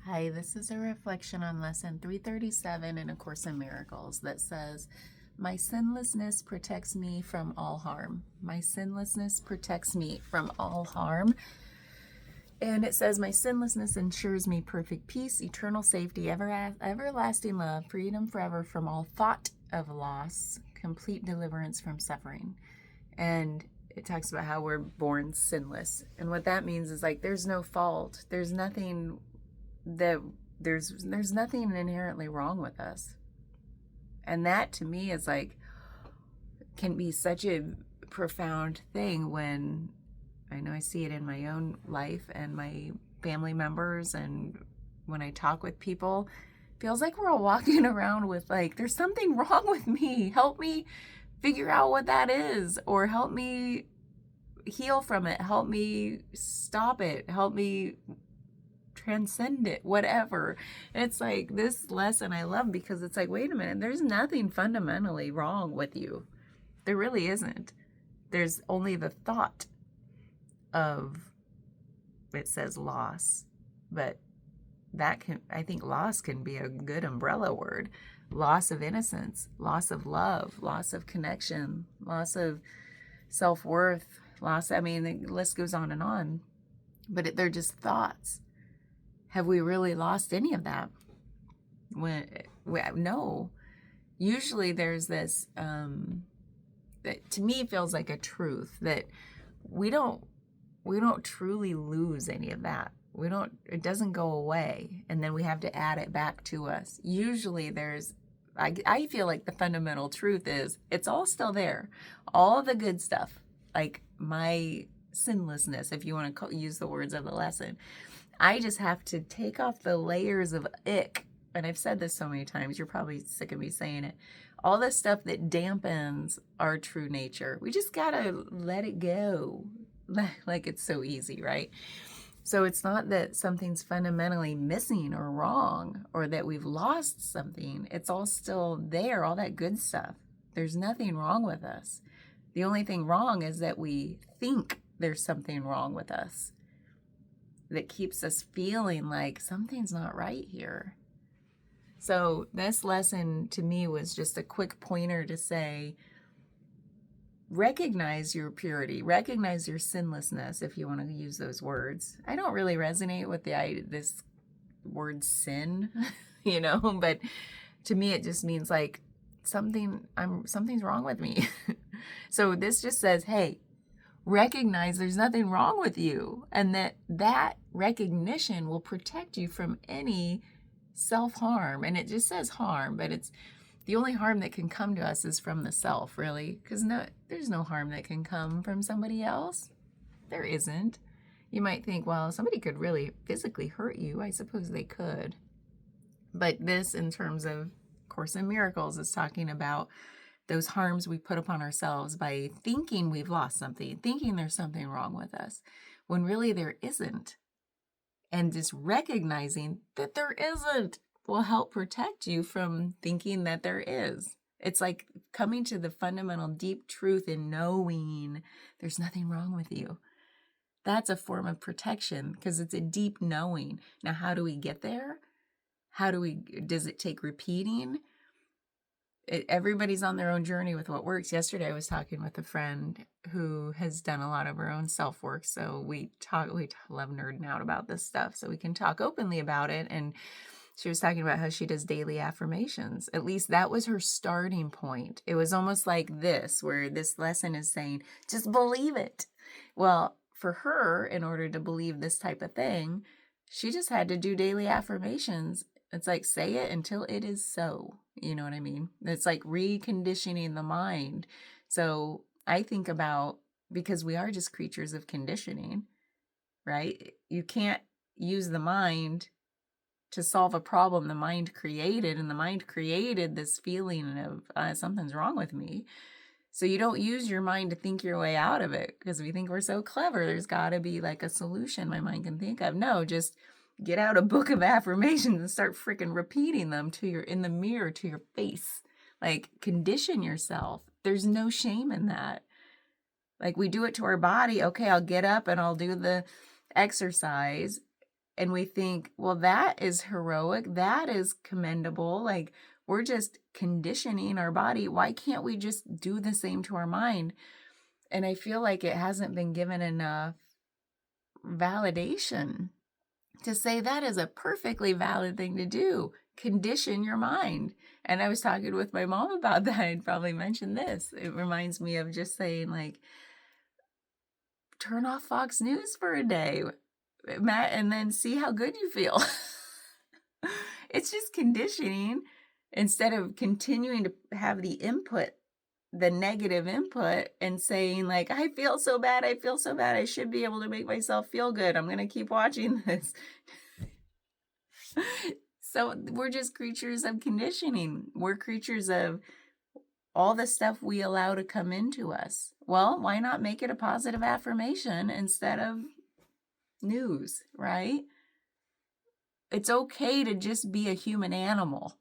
Hi, this is a reflection on lesson 337 in A Course in Miracles that says, "My sinlessness protects me from all harm. My sinlessness protects me from all harm." And it says, "My sinlessness ensures me perfect peace, eternal safety, everlasting love, freedom forever from all thought of loss, complete deliverance from suffering." And it talks about how we're born sinless. And what that means is like there's no fault. There's nothing that there's nothing inherently wrong with us. And that to me is like can be such a profound thing when I know I see it in my own life and my family members, and when I talk with people, it feels like we're all walking around with like there's something wrong with me. Help me figure out what that is, or help me heal from it, help me stop it, help me transcend it, whatever. And it's like this lesson I love because it's like, wait a minute, there's nothing fundamentally wrong with you. There really isn't. There's only the thought of, it says loss, but that can, I think loss can be a good umbrella word. Loss of innocence, loss of love, loss of connection, loss of self-worth, loss, I mean, the list goes on and on. But they're just thoughts. Have we really lost any of that? No. Usually there's this, that to me feels like a truth that we don't truly lose any of that. It doesn't go away, and then we have to add it back to us. Usually I feel like the fundamental truth is it's all still there. All the good stuff, like my sinlessness, if you want to use the words of the lesson. I just have to take off the layers of ick. And I've said this so many times, you're probably sick of me saying it. All this stuff that dampens our true nature. We just gotta let it go. Like it's so easy, right? So it's not that something's fundamentally missing or wrong or that we've lost something. It's all still there, all that good stuff. There's nothing wrong with us. The only thing wrong is that we think there's something wrong with us that keeps us feeling like something's not right here. So this lesson to me was just a quick pointer to say, recognize your purity, recognize your sinlessness, if you want to use those words. I don't really resonate with this word sin, but to me it just means like something's wrong with me. So this just says, hey, recognize there's nothing wrong with you, and that recognition will protect you from any self-harm. And it just says harm, but it's the only harm that can come to us is from the self, really, because there's no harm that can come from somebody else. There isn't. You might think, well, somebody could really physically hurt you. I suppose they could, but this, in terms of Course in Miracles, is talking about those harms we put upon ourselves by thinking we've lost something, thinking there's something wrong with us, when really there isn't. And just recognizing that there isn't will help protect you from thinking that there is. It's like coming to the fundamental deep truth and knowing there's nothing wrong with you. That's a form of protection because it's a deep knowing. Now, how do we get there? Does it take repeating? Everybody's on their own journey with what works. Yesterday I was talking with a friend who has done a lot of her own self-work, so we love nerding out about this stuff so we can talk openly about it. And she was talking about how she does daily affirmations. At least that was her starting point. It was almost like this, where this lesson is saying just believe it. Well, for her, in order to believe this type of thing, she just had to do daily affirmations. It's like, say it until it is so. You know what I mean? It's like reconditioning the mind. So I think about, because we are just creatures of conditioning, right? You can't use the mind to solve a problem the mind created, and the mind created this feeling of something's wrong with me. So you don't use your mind to think your way out of it because we think we're so clever. There's got to be like a solution my mind can think of. No, just get out a book of affirmations and start freaking repeating them in the mirror to your face. Like, condition yourself. There's no shame in that. Like, we do it to our body. Okay, I'll get up and I'll do the exercise. and we think, well, that is heroic, that is commendable. Like, we're just conditioning our body. Why can't we just do the same to our mind? And I feel like it hasn't been given enough validation to say that is a perfectly valid thing to do. Condition your mind. And I was talking with my mom about that. I'd probably mentioned this. It reminds me of just saying, like, turn off Fox News for a day, Matt, and then see how good you feel. It's just conditioning instead of continuing to have the input, the negative input, and saying, like, I feel so bad, I should be able to make myself feel good, I'm going to keep watching this. So we're just creatures of conditioning. We're creatures of all the stuff we allow to come into us. Well, why not make it a positive affirmation instead of news, right? It's okay to just be a human animal.